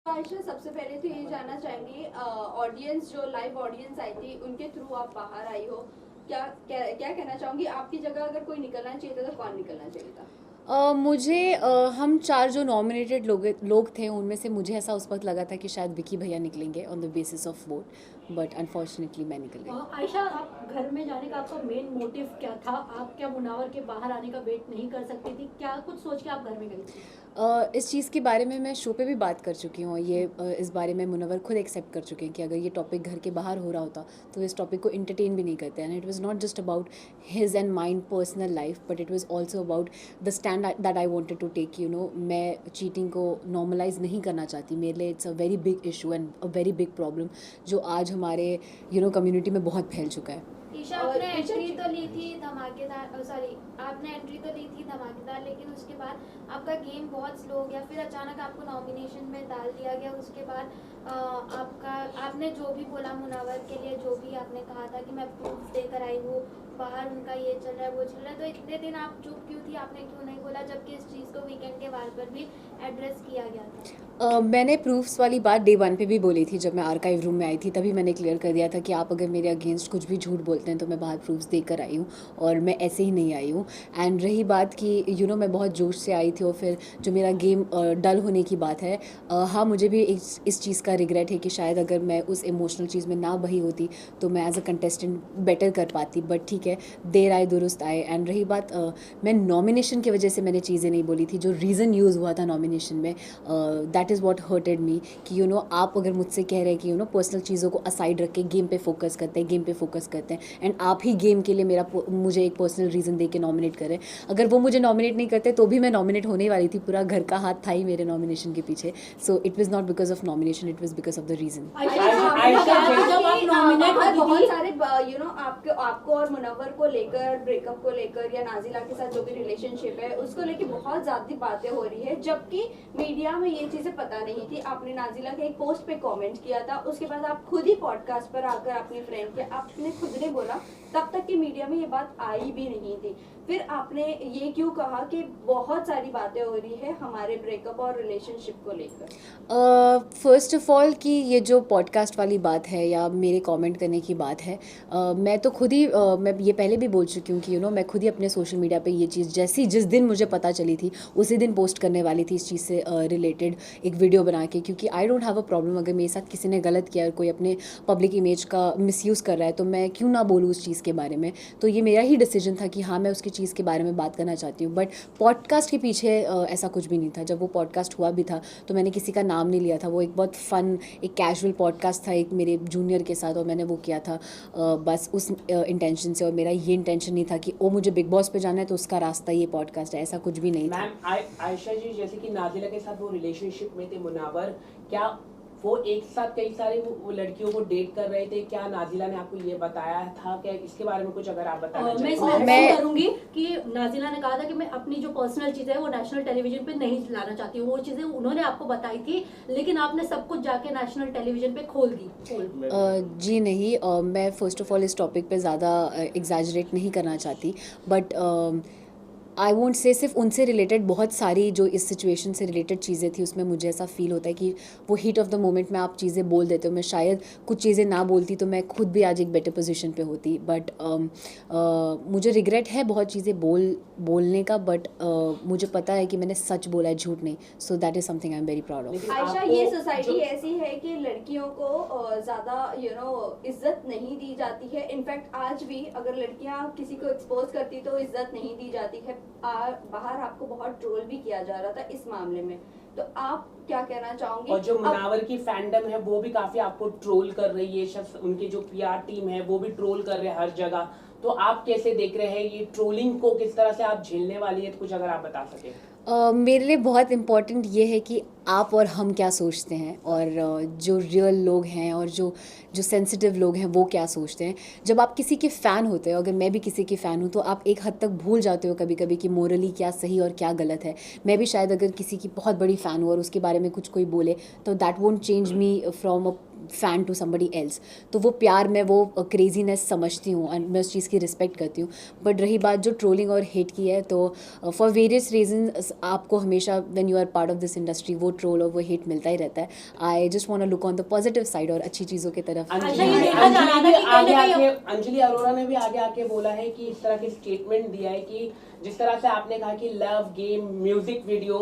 आयशा, सबसे पहले तो ये जानना चाहेंगे, ऑडियंस जो लाइव ऑडियंस आई थी उनके थ्रू आप बाहर आई हो, क्या कहना चाहूंगी? आपकी जगह अगर कोई निकलना चाहिए था तो कौन निकलना चाहिए था? मुझे हम 4 जो नॉमिनेटेड लोग थे उनमें से मुझे ऐसा उस वक्त लगा था कि शायद विकी भैया निकलेंगे on the basis of vote, but unfortunately मैं निकल गई। आयशा, आप घर में जाने का आपका मेन मोटिव क्या था? आप क्या मुनावर के बाहर आने का वेट नहीं कर सकती थी? क्या कुछ सोच के आप घर में गई थी? इस चीज़ के बारे में मैं शो पे भी बात कर चुकी हूँ। ये इस बारे में मुनव्वर खुद एक्सेप्ट कर चुके हैं कि अगर ये टॉपिक घर के बाहर हो रहा होता तो इस टॉपिक को इंटरटेन भी नहीं करते। And it was not just about his and mind personal life, but it was also about the stand that I wanted to take. मैं चीटिंग को नॉर्मलाइज नहीं करना चाहती। मेरे लिए it's a very big issue and a very big problem जो आज हमारे कम्युनिटी में बहुत फैल चुका है। ईशा, आपने एंट्री तो ली थी धमाकेदार, सॉरी, आपने एंट्री तो ली थी धमाकेदार, लेकिन उसके बाद आपका गेम बहुत स्लो हो गया। फिर अचानक आपको नॉमिनेशन में डाल दिया गया। उसके बाद आपने जो भी बोला मुनावर के लिए, जो भी आपने कहा था कि मैं प्रूफ देकर आई हूँ, बाहर उनका ये चल रहा है वो चल रहा है, तो इतने दिन आप चुप क्यों थी? आपने क्यों नहीं बोला, जबकि इस चीज़ को वीकेंड के वार पर भी एड्रेस किया गया था? मैंने प्रूफ्स वाली बात डे 1 पे भी बोली थी। जब मैं आर्काइव रूम में आई थी तभी मैंने क्लियर कर दिया था कि आप अगर मेरे अगेंस्ट कुछ भी झूठ बोलते हैं तो मैं बाहर प्रूफ्स देकर आई हूँ और मैं ऐसे ही नहीं आई हूँ। एंड रही बात कि मैं बहुत जोश से आई थी और फिर जो मेरा गेम डल होने की बात है, हाँ मुझे भी इस चीज़ का रिग्रेट है कि शायद अगर मैं उस इमोशनल चीज़ में ना बही होती तो मैं एज अ कंटेस्टेंट बेटर कर पाती। बट ठीक है, देर आए दुरुस्त आए। एंड रही बात, मैं नॉमिनेशन की वजह से मैंने चीज़ें नहीं बोली थी। जो रीज़न यूज़ हुआ था नॉमिनेशन में, दैट इज़ वॉट हर्टेड मी कि आप अगर मुझसे कह रहे हैं कि पर्सनल चीज़ों को असाइड रख के गेम पे फोकस करते हैं एंड आप ही गेम के लिए मुझे एक पर्सनल रीज़न दे के नॉमिनेट करें। अगर वो मुझे नॉमिनेट नहीं करते तो भी मैं नॉमिनेट होने वाली थी। पूरा घर का हाथ था ही मेरे नॉमिनेशन के पीछे। So it was not because of nomination, it was because of the reason. बहुत सारे आपको और मुनव्वर को लेकर, ब्रेकअप को लेकर या नाजिला के साथ जो भी रिलेशनशिप है उसको लेकर बहुत ज्यादा बातें हो रही है, जबकि मीडिया में ये चीजें पता नहीं थी। आपने नाजिला के एक पोस्ट पे कमेंट किया था, उसके बाद आप खुद ही पॉडकास्ट पर आकर अपनी फ्रेंड के आपने खुद ने बोला तब तक कि मीडिया में ये बात आई भी नहीं थी। फिर आपने ये क्यों कहा कि बहुत सारी बातें हो रही है हमारे ब्रेकअप और रिलेशनशिप को लेकर? फर्स्ट ऑफ ऑल कि ये जो पॉडकास्ट वाली बात है या मेरे कमेंट करने की बात है, मैं तो खुद ही मैं ये पहले भी बोल चुकी हूँ कि मैं खुद ही अपने सोशल मीडिया पे ये चीज़ जिस दिन मुझे पता चली थी उसी दिन पोस्ट करने वाली थी इस चीज़ से रिलेटेड एक वीडियो बना के। क्योंकि I don't have a problem अगर मेरे साथ किसी ने गलत किया, कोई अपने पब्लिक इमेज का मिसयूज़ कर रहा है तो मैं क्यों ना बोलूँ उस चीज़ के बारे में। तो ये मेरा ही डिसीजन था कि हाँ मैं उसकी चीज़ के बारे में बात करना चाहती हूँ। बट पॉडकास्ट के पीछे ऐसा कुछ भी नहीं था। जब वो पॉडकास्ट हुआ भी था तो मैंने किसी का नाम नहीं लिया था। वो एक बहुत फ़न, एक कैजुअल पॉडकास्ट था एक मेरे जूनियर के साथ और मैंने वो किया था बस उस इंटेंशन से। और मेरा ये इंटेंशन नहीं था कि ओ मुझे बिग बॉस पे जाना है तो उसका रास्ता ये पॉडकास्ट है, ऐसा कुछ भी नहीं था। मैम आयशा जी, जैसे कि नाजिला के साथ वो रिलेशनशिप में थे मुनावर, क्या वो एक साथ कई सारे वो लड़कियों को डेट कर रहे थे? क्या नाजिला ने आपको ये बताया था? क्या इसके बारे में कुछ अगर आप बताना चाहें? मैं करूंगी कि नाजिला ने कहा था कि मैं अपनी जो पर्सनल चीज़ है वो नेशनल टेलीविजन पे नहीं लाना चाहती हूँ। वो चीज़ें उन्होंने आपको बताई थी, लेकिन आपने सब कुछ जाके नेशनल टेलीविजन पे खोल दी। जी नहीं, मैं फ़र्स्ट ऑफ ऑल इस टॉपिक पे ज़्यादा एग्जैजरेट नहीं करना चाहती। बट आई वोंट से सिर्फ उनसे रिलेटेड बहुत सारी जो इस सिचुएशन से रिलेटेड चीज़ें थी उसमें मुझे ऐसा फील होता है कि वो हीट ऑफ द मोमेंट में आप चीज़ें बोल देते हो। मैं शायद कुछ चीज़ें ना बोलती तो मैं खुद भी आज एक बेटर पोजीशन पे होती। बट मुझे रिग्रेट है बहुत चीज़ें बोलने का। बट मुझे पता है कि मैंने सच बोला है, झूठ नहीं। So that is something I am very proud of. Ayesha, ये सोसाइटी ऐसी है कि लड़कियों को ज्यादा इज्जत नहीं दी जाती है। इनफैक्ट आज भी अगर लड़कियां किसी को एक्सपोज करती तो इज्जत नहीं दी जाती है। बाहर आपको बहुत ट्रोल भी किया जा रहा था इस मामले में, तो आप क्या कहना चाहोगे? और जो मुनावर की फैंडम है वो भी काफी आपको ट्रोल कर रही है, शख्स उनके जो पीआर टीम है वो भी ट्रोल कर रहे हैं हर जगह। तो आप कैसे देख रहे हैं ये ट्रोलिंग को, किस तरह से आप झेलने वाली है? तो कुछ अगर आप बता सकें। मेरे लिए बहुत इम्पॉर्टेंट ये है कि आप और हम क्या सोचते हैं और जो रियल लोग हैं और जो सेंसिटिव लोग हैं वो क्या सोचते हैं। जब आप किसी के फ़ैन होते हो, अगर मैं भी किसी की फ़ैन हूँ, तो आप एक हद तक भूल जाते हो कभी कभी कि मोरली क्या सही और क्या गलत है। मैं भी शायद अगर किसी की बहुत बड़ी फ़ैन हूँ और उसके बारे में कुछ कोई बोले तो that won't change me from a fan to somebody else, तो वो प्यार मैं वो क्रेजीनेस समझती हूँ एंड मैं उस चीज़ की रिस्पेक्ट करती हूँ। बट रही बात जो ट्रोलिंग और हेट की है, तो फॉर वेरियस रीजन आपको हमेशा when you are part of this industry वो ट्रोल और वो हेट मिलता ही रहता है। I just want to look on the positive side और अच्छी चीज़ों की तरफ। अच्छा, ये देखा जा रहा था कि कहीं ना कहीं अंजलि अरोरा ने भी आगे आके बोला है कि इस तरह के स्टेटमेंट दिया है कि जिस तरह से आपने कहा कि लव गेम म्यूजिक वीडियो,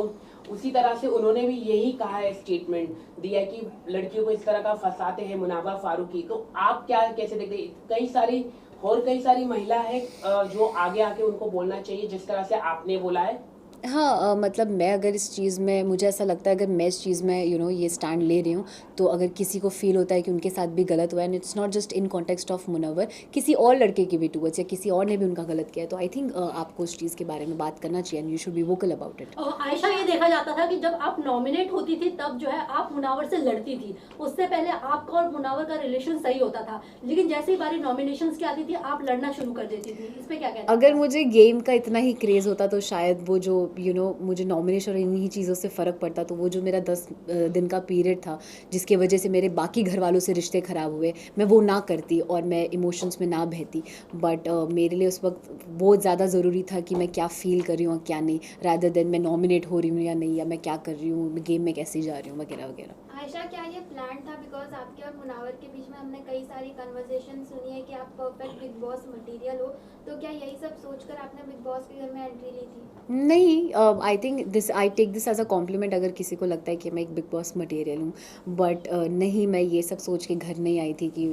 उसी तरह से उन्होंने भी यही कहा है, स्टेटमेंट दिया है कि लड़कियों को इस तरह का फंसाते हैं मुनावर फारूकी। तो आप क्या कैसे देखते हैं? कई सारी महिला है जो आगे आके उनको बोलना चाहिए जिस तरह से आपने बोला है। हाँ, मतलब मैं अगर इस चीज़ में, मुझे ऐसा लगता है अगर मैं इस चीज़ में ये स्टैंड ले रही हूँ, तो अगर किसी को फील होता है कि उनके साथ भी गलत हुआ है, and it's not just in context of Munawar, किसी और लड़के की भी टूवर्ड्स या किसी और ने भी उनका गलत किया है, तो आई थिंक आपको उस चीज़ के बारे में बात करना चाहिए and you should be vocal about it. Ayesha, ये देखा जाता था कि जब आप नॉमिनेट होती थी तब जो है आप मुनावर से लड़ती थी, उससे पहले आपका और मुनावर का रिलेशन सही होता था, लेकिन जैसे ही बारी नॉमिनेशंस की आती थी आप लड़ना शुरू कर देती थी। इस पे क्या कहना? अगर मुझे गेम का इतना ही क्रेज़ होता तो शायद वो जो मुझे नॉमिनेशन और इन्हीं चीज़ों से फ़र्क पड़ता, तो वो जो मेरा 10 दिन का पीरियड था जिसके वजह से मेरे बाकी घर वालों से रिश्ते ख़राब हुए, मैं वो ना करती और मैं इमोशंस में ना बहती। बट मेरे लिए उस वक्त वो ज़्यादा ज़रूरी था कि मैं क्या फ़ील कर रही हूँ और क्या नहीं, रादर देन मैं नॉमिनेट हो रही हूँ या नहीं, या मैं क्या कर रही हूँ, गेम में कैसे जा रही हूँ वगैरह वगैरह। आयशा, क्या ये प्लान था? बिकॉज आपके और मुनावर के बीच में हमने कई सारी कन्वर्सेशन सुनी है कि आप परफेक्ट बिग बॉस मटेरियल हो, तो क्या यही सब सोचकर आपने बिग बॉस के घर में एंट्री ली थी? नहीं, I take this as a compliment अगर किसी को लगता है कि मैं एक बिग बॉस मटेरियल हूँ, बट नहीं, मैं ये सब सोच के घर नहीं आई थी कि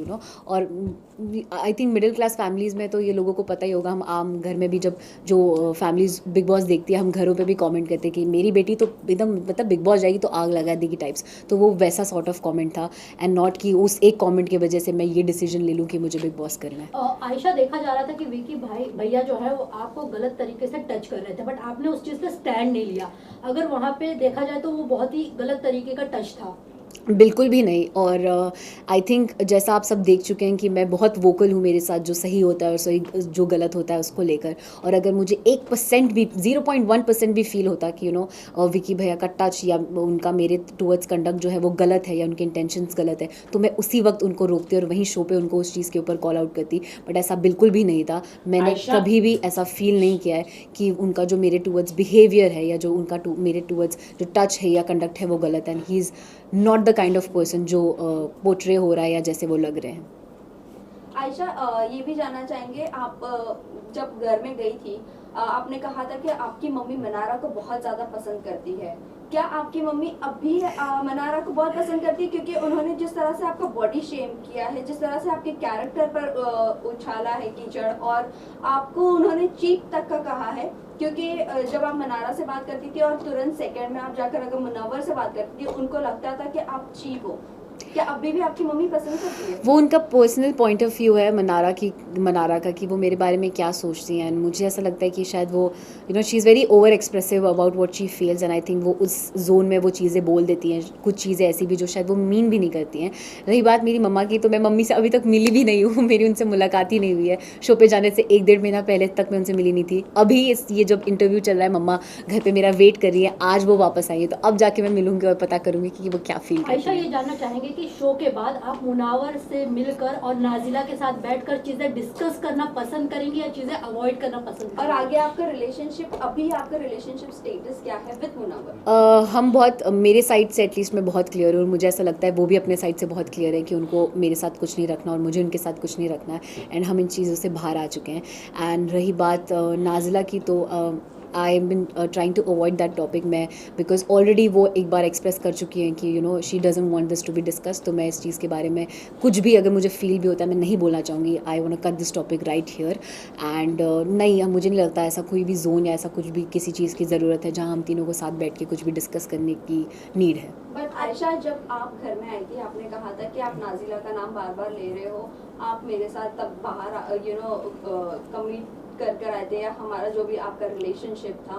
और I think middle class families में तो ये लोगों को पता ही होगा। हम आम घर में भी जब जो फैमिलीज बिग बॉस देखती है, हम घरों पे भी कमेंट करते हैं कि मेरी बेटी तो एकदम मतलब बिग बॉस जाएगी तो आग लगा देगी टाइप्स, तो वो वैसा सॉर्ट ऑफ कमेंट था, एंड नॉट कि उस एक कमेंट की वजह से मैं ये डिसीजन ले लूँ कि मुझे बिग बॉस करना है। आयशा, देखा जा रहा था कि विकी भैया जो है वो आपको गलत तरीके से टच कर रहे थे, बट आपने उस चीज़ पे स्टैंड नहीं लिया। अगर वहाँ पे देखा जाए तो वो बहुत ही गलत तरीके का टच था। बिल्कुल भी नहीं, और आई थिंक जैसा आप सब देख चुके हैं कि मैं बहुत वोकल हूँ मेरे साथ जो सही होता है और सही जो गलत होता है उसको लेकर। और अगर मुझे 1% भी 0.1% भी फील होता कि विकी भैया का टच या उनका मेरे टूवर्ड्स कंडक्ट जो है वो गलत है या उनके इंटेंशंस गलत है, तो मैं उसी वक्त उनको रोकती और वहीं शो पे उनको उस चीज़ के ऊपर कॉल आउट करती। बट ऐसा बिल्कुल भी नहीं था। मैंने आयशा, कभी भी ऐसा फील नहीं किया है कि उनका जो मेरे टूवर्ड्स बिहेवियर है या जो उनका मेरे टूवर्ड्स जो टच है या कंडक्ट है वो गलत है। And he is not the kind of person जो पोर्ट्रे हो रहा है या जैसे वो लग रहे हैं। आयशा, ये भी जानना चाहेंगे, आप जब घर में गई थी, आपने कहा था कि आपकी मम्मी मनारा को बहुत ज़्यादा पसंद करती है। क्या आपकी मम्मी अब भी मनारा को बहुत पसंद करती है? क्योंकि उन्होंने जिस तरह से आपका बॉडी शेम किया है, जिस तरह से आपके कैरेक्टर पर उछाला है कीचड़, और आपको उन्होंने चीप तक का कहा है। क्योंकि जब आप मनारा से बात करती थी और तुरंत सेकंड में आप जाकर अगर मुनव्वर से बात करती थी, उनको लगता था कि आप चीप हो। क्या अभी भी आपकी मम्मी पसंद करती है? वो उनका पर्सनल पॉइंट ऑफ व्यू है मनारा का कि वो मेरे बारे में क्या सोचती हैं। एंड मुझे ऐसा लगता है कि शायद वो she is very over expressive about what she feels, and I think वो उस जोन में वो चीज़ें बोल देती हैं, कुछ चीज़ें ऐसी भी जो शायद वो मीन भी नहीं करती हैं। रही बात मेरी मम्मा की, तो मैं मम्मी से अभी तक मिली भी नहीं हूँ, मेरी उनसे मुलाकात ही नहीं हुई है। शो पे जाने से 1-1.5 महीना पहले तक मैं उनसे मिली नहीं थी। अभी ये जब इंटरव्यू चल रहा है, मम्मा घर पर मेरा वेट कर रही है, आज वो वापस आई है, तो अब जाके मैं मिलूंगी और पता करूँगी कि वो क्या फील करती आयशा, है। ये जानना चाहेंगे कि शो के बाद आप मुनावर से मिलकर और नाजिला के साथ बैठकर चीजें डिस्कस करना पसंद करेंगी या चीजें अवॉइड करना पसंद करेंगी? और आगे आपका रिलेशनशिप स्टेटस क्या है विद मुनव्वर? हम बहुत, मेरे साइड से एटलीस्ट मैं बहुत क्लियर हूँ, और मुझे ऐसा लगता है वो भी अपने साइड से बहुत क्लियर है कि उनको मेरे साथ कुछ नहीं रखना और मुझे उनके साथ कुछ नहीं रखना है। एंड हम इन चीज़ों से बाहर आ चुके हैं। एंड रही बात नाजिला की, तो I am been trying to avoid that topic. मैं बिकॉज ऑलरेडी वो एक बार एक्सप्रेस कर चुकी हैं कि she doesn't want this to be discuss, तो मैं इस चीज़ के बारे में कुछ भी अगर मुझे फील भी होता है मैं नहीं बोलना चाहूँगी। I want to cut this topic right here. And नहीं, मुझे नहीं लगता ऐसा कोई भी जोन या ऐसा कुछ भी किसी चीज़ की ज़रूरत है जहाँ हम तीनों को साथ बैठ के कुछ भी डिस्कस करने की नीड है। बट आयशा, जब आप घर में आई थी, आपने कहा था कि आप नाजिला का नाम बार बार ले रहे हो, आप मेरे साथ तब बाहर कमिट कर आए थे, या हमारा जो भी आपका रिलेशनशिप था।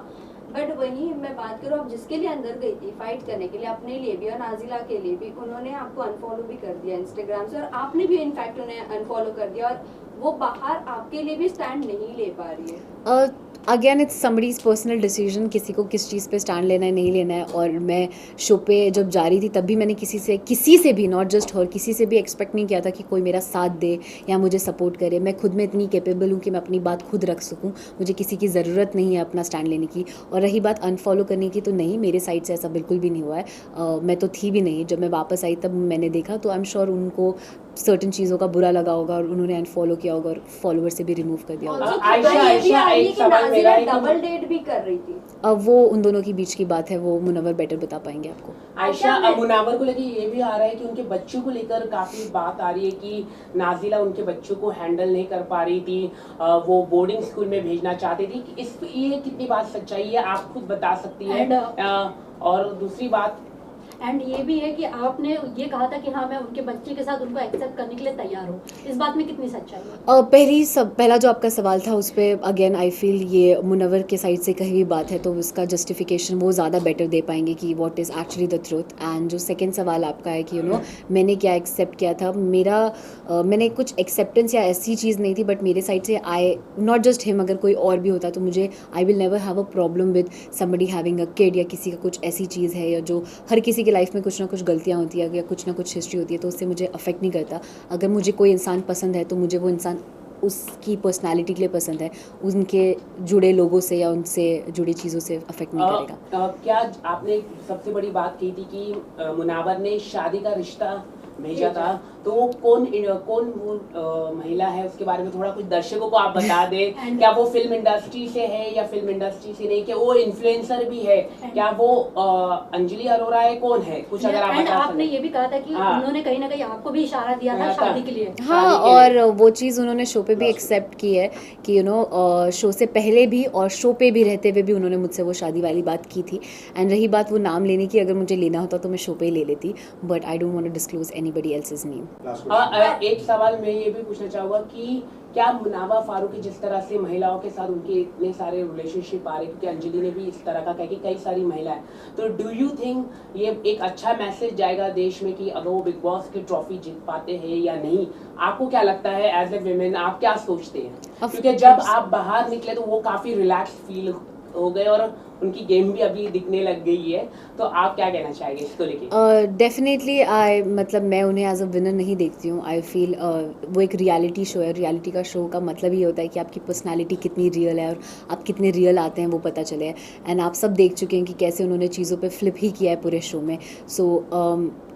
बट वहीं मैं बात करूँ, आप जिसके लिए अंदर गई थी फाइट करने के लिए, अपने लिए भी और नाजिला के लिए भी, उन्होंने आपको अनफॉलो भी कर दिया इंस्टाग्राम से, और आपने भी इनफैक्ट उन्हें अनफॉलो कर दिया, और वो बाहर आपके लिए भी स्टैंड नहीं ले पा रही है। Again it's somebody's personal decision, किसी को किस चीज़ पे स्टैंड लेना है नहीं लेना है। और मैं शो पे जब जा रही थी तब भी मैंने किसी से भी, नॉट जस्ट हर, किसी से भी एक्सपेक्ट नहीं किया था कि कोई मेरा साथ दे या मुझे सपोर्ट करे। मैं खुद में इतनी कैपेबल हूँ कि मैं अपनी बात खुद रख सकूँ, मुझे किसी की ज़रूरत नहीं है अपना स्टैंड लेने की। और रही बात अनफॉलो करने की, तो नहीं, मेरे साइड से ऐसा बिल्कुल भी नहीं हुआ है। मैं तो थी भी नहीं, जब मैं वापस आई तब मैंने देखा, तो आई एम श्योर उनको सर्टन चीज़ों का बुरा लगा होगा और उन्होंने अनफॉलो किया होगा और फॉलोवर से भी रिमूव कर दिया होगा। Also, आयशा, खबर ये भी आयशा, आ रही है एक कि सवाल मेरा नाज़िला है कि- डबल डेट भी कर रही थी। अब वो उन दोनों के बीच की बात है, वो मुनव्वर बेटर बता पाएंगे आपको। आयशा, मैं- मुनावर को लेके ये भी आ रहा है कि उनके बच्चों को लेकर काफी बात आ रही है कि नाजिला उनके बच्चों को हैंडल नहीं कर पा रही थी, वो बोर्डिंग स्कूल में भेजना चाहती थी। इस ये कितनी बात सच्चाई है आप खुद बता सकती है। और दूसरी बात, एंड ये भी है कि आपने ये कहा था कि हाँ मैं उनके बच्चे के साथ उनको एक्सेप्ट करने के लिए तैयार हूँ, इस बात में कितनी सच्चाई है? पहला जो आपका सवाल था उस पर अगेन आई फील ये मुनव्वर के साइड से कही हुई बात है, तो उसका जस्टिफिकेशन वो ज़्यादा बेटर दे पाएंगे कि what is actually the truth. And जो सेकंड सवाल आपका है कि मैंने क्या एक्सेप्ट किया था, मैंने कुछ एक्सेप्टेंस या ऐसी चीज़ नहीं थी, बट मेरे साइड से आई नॉट जस्ट हिम, अगर कोई और भी होता तो मुझे I will never have a problem with somebody having a kid, या किसी का कुछ ऐसी चीज़ है, या जो हर किसी की लाइफ में कुछ ना कुछ गलतियाँ होती है या कुछ ना कुछ हिस्ट्री होती है, तो उससे मुझे अफेक्ट नहीं करता। अगर मुझे कोई इंसान पसंद है तो मुझे वो इंसान उसकी पर्सनालिटी के लिए पसंद है, उनके जुड़े लोगों से या उनसे जुड़ी चीज़ों से अफेक्ट नहीं करेगा। क्या आपने सबसे बड़ी बात की थी कि मुनावर ने शादी का रिश्ता भेजा था, तो वो कौन वो महिला है, उसके बारे में थोड़ा कुछ दर्शकों को आप बता दें। क्या वो फिल्म इंडस्ट्री से है या फिल्म इंडस्ट्री से नहीं, क्या वो इन्फ्लुएंसर भी है, क्या वो अंजलि अरोरा है, कौन है, कुछ अगर आप बता आपने सकें। ये भी कहा था कि हाँ। उन्होंने कहीं ना कहीं आपको भी इशारा दिया था शादी के लिए। हाँ, शादी के लिए। और वो चीज़ उन्होंने शो पे भी एक्सेप्ट की है कि शो से पहले भी और शो पे भी रहते हुए भी उन्होंने मुझसे वो शादी वाली बात की थी। एंड रही बात वो नाम लेने की, अगर मुझे लेना होता तो मैं शो पे ही ले लेती, but I don't want to disclose anybody else's name. एक सवाल मैं ये भी पूछना चाहूँगा कि क्या मुनावा फारूकी जिस तरह से महिलाओं के साथ उनके इतने सारे रिलेशनशिप आ रहे, क्योंकि अंजलि ने भी इस तरह का कहा कि कई सारी महिलाएं, तो डू यू थिंक ये एक अच्छा मैसेज जाएगा देश में कि अगर वो बिग बॉस की ट्रॉफी जीत पाते हैं या नहीं? आपको क्या लगता है एज ए विमेन, आप क्या सोचते हैं? क्योंकि जब आप बाहर निकले तो वो काफी रिलैक्स फील हो गए और उनकी गेम भी अभी दिखने लग गई है, तो आप क्या कहना चाहेंगे इसको लेके? डेफिनेटली मतलब मैं उन्हें एज अ विनर नहीं देखती हूँ। आई फील वो एक रियलिटी शो है, रियलिटी का शो का मतलब ये होता है कि आपकी पर्सनालिटी कितनी रियल है और आप कितने रियल आते हैं वो पता चले। एंड आप सब देख चुके हैं कि कैसे उन्होंने चीज़ों पे फ्लिप ही किया है पूरे शो में। सो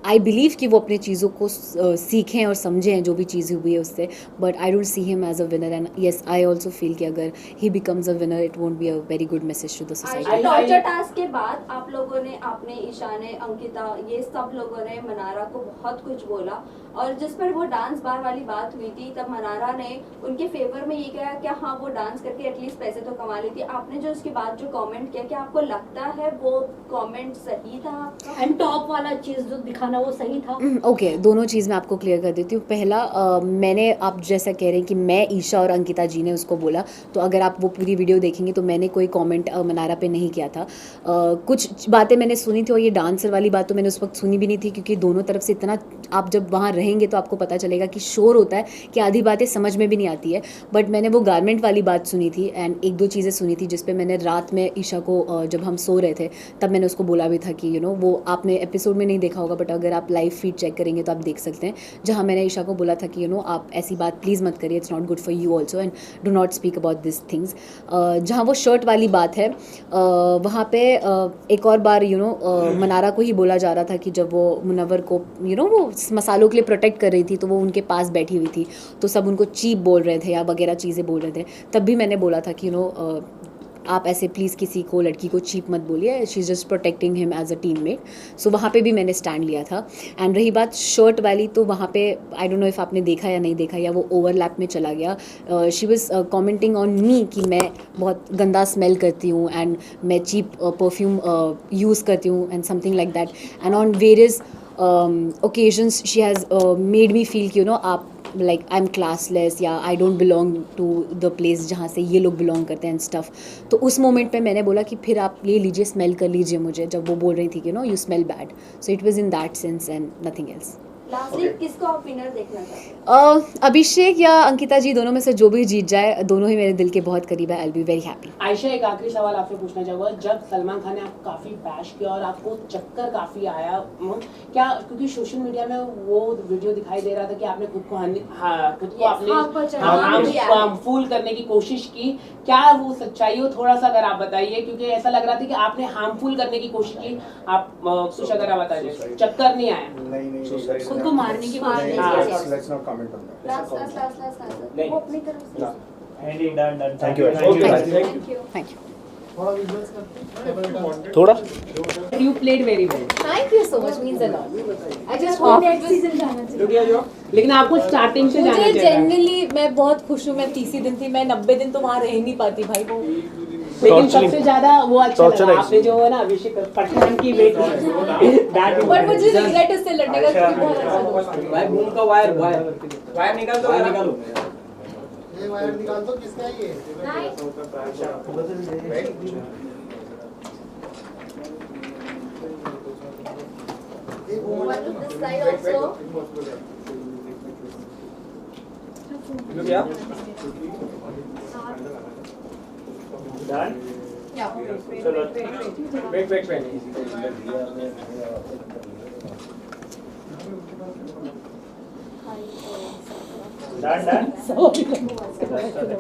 आई बिलीव कि वो अपने चीज़ों को सीखें और समझें जो भी चीज़ हुई है उससे, but I don't see him as a winner. And yes, I also feel कि अगर he becomes a winner it won't be a very good message to the society. Torture task के बाद आप लोगों ने, आपने, ईशा ने, अंकिता, ये सब लोगों ने मनारा को बहुत कुछ बोला, और जिस पर वो डांस बार वाली बात हुई थी तब मनारा ने उनके फेवर में ये कहा कि हाँ वो डांस करके एटलीस्ट पैसे तो कमा लेती। आपने जो उसके बाद जो कमेंट किया, क्या आपको लगता है वो कमेंट सही था आपका? एंड टॉप वाला चीज जो दिखाना वो सही था? ओके, दोनों चीज़ मैं आपको क्लियर कर देती हूँ। पहला, मैंने, आप जैसा कह रहे हैं कि मैं, ईशा और अंकिता जी ने उसको बोला, तो अगर आप वो पूरी वीडियो देखेंगे तो मैंने कोई कमेंट मनारा पे नहीं किया था। कुछ बातें मैंने सुनी थी, और ये डांसर वाली बात तो मैंने उस वक्त सुनी भी नहीं थी, क्योंकि दोनों तरफ से इतना, आप जब वहाँ रहेंगे तो आपको पता चलेगा कि शोर होता है कि आधी बातें समझ में भी नहीं आती है। बट मैंने वो गारमेंट वाली बात सुनी थी, एंड एक दो चीज़ें सुनी थी जिस पे मैंने रात में ईशा को, जब हम सो रहे थे तब मैंने उसको बोला भी था कि वो आपने एपिसोड में नहीं देखा होगा, बट अगर आप लाइव फीड चेक करेंगे तो आप देख सकते हैं, जहाँ मैंने ईशा को बोला था कि आप ऐसी बात प्लीज़ मत करिए, it's not good for you also, and do not speak about this things. जहाँ वो शर्ट वाली बात है, वहाँ पे एक और बार मनारा को ही बोला जा रहा था कि जब वो मुनव्वर को वो मसालों के लिए प्रोटेक्ट कर रही थी, तो वो उनके पास बैठी हुई थी, तो सब उनको चीप बोल रहे थे या वगैरह चीज़ें बोल रहे थे। तब भी मैंने बोला था कि आप ऐसे प्लीज़ किसी को, लड़की को चीप मत बोलिए, she is just protecting him as a teammate. So वहाँ पे भी मैंने स्टैंड लिया था। एंड रही बात शर्ट वाली, तो वहाँ पे आई डोंट नो इफ़ आपने देखा या नहीं देखा, या वो ओवरलैप में चला गया। She was commenting on me कि मैं बहुत गंदा स्मेल करती हूँ एंड मैं चीप परफ्यूम यूज़ करती हूँ and something like that. And on various occasions she has made me feel कि आप like I'm classless या I don't belong to the place जहाँ से ये लोग belong करते हैं and stuff। तो उस मोमेंट पे मैंने बोला कि फिर आप ले लीजिए, स्मेल कर लीजिए मुझे, जब वो बोल रही थी कि you smell bad। So it was in that sense and nothing else। Lastly किसको आप विनर देखना चाहते हैं? अभिषेक या अंकिता जी दोनों में से जो भी जीत जाए, दोनों ही मेरे दिल के बहुत करीब है। I will be very happy. Ayesha, एक आखिरी सवाल आपसे पूछना चाहूंगा, जब सलमान खान ने आपको काफी बैश किया और आपको चक्कर काफी आया, क्या क्योंकि सोशल मीडिया में वो वीडियो दिखाई दे रहा था कि आपने खुद को हार्मफुल करने की कोशिश की, क्या वो सच्चाई हो? थोड़ा सा अगर आप बताइए, क्योंकि ऐसा लग रहा था कि आपने हार्मफुल करने की कोशिश की। आप कुछ अगर आप बताइए, चक्कर नहीं आया? नहीं, खुद को मारने की कोशिश let's not comment on that. Last वो अपनी तरफ से Thank you. Thank you. थोड़ा You played very well. Thank you so much, means a lot. I just लेकिन आपको स्टार्टिंग से जाना मुझे चाहिए। जनरली मैं बहुत खुश हूँ। मैं 30 दिन थी, मैं 90 दिन तो वहाँ रह नहीं पाती भाई। वो लेकिन सबसे ज्यादा वो अच्छा लगा आपने जो है ना अभिषेक पठान की वेट पर मुझे रिग्रेट उससे लड़ने का, क्योंकि बहुत अच्छा दोस्त। भाई बूम का वायर निकाल दो, ये वायर निकाल दो। किसका है ये? This side also. क्या चलो बैक डन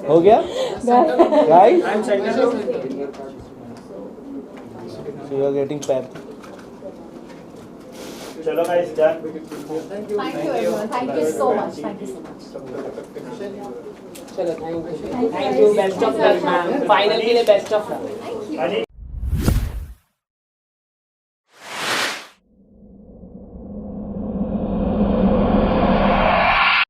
हो गया guys? I am centre So you are getting packed. चलो guys done Thank you everyone. Thank you so much. Thank you so much. चलो thank you best of luck ma'am, final के लिए best of luck. Thank you. Ali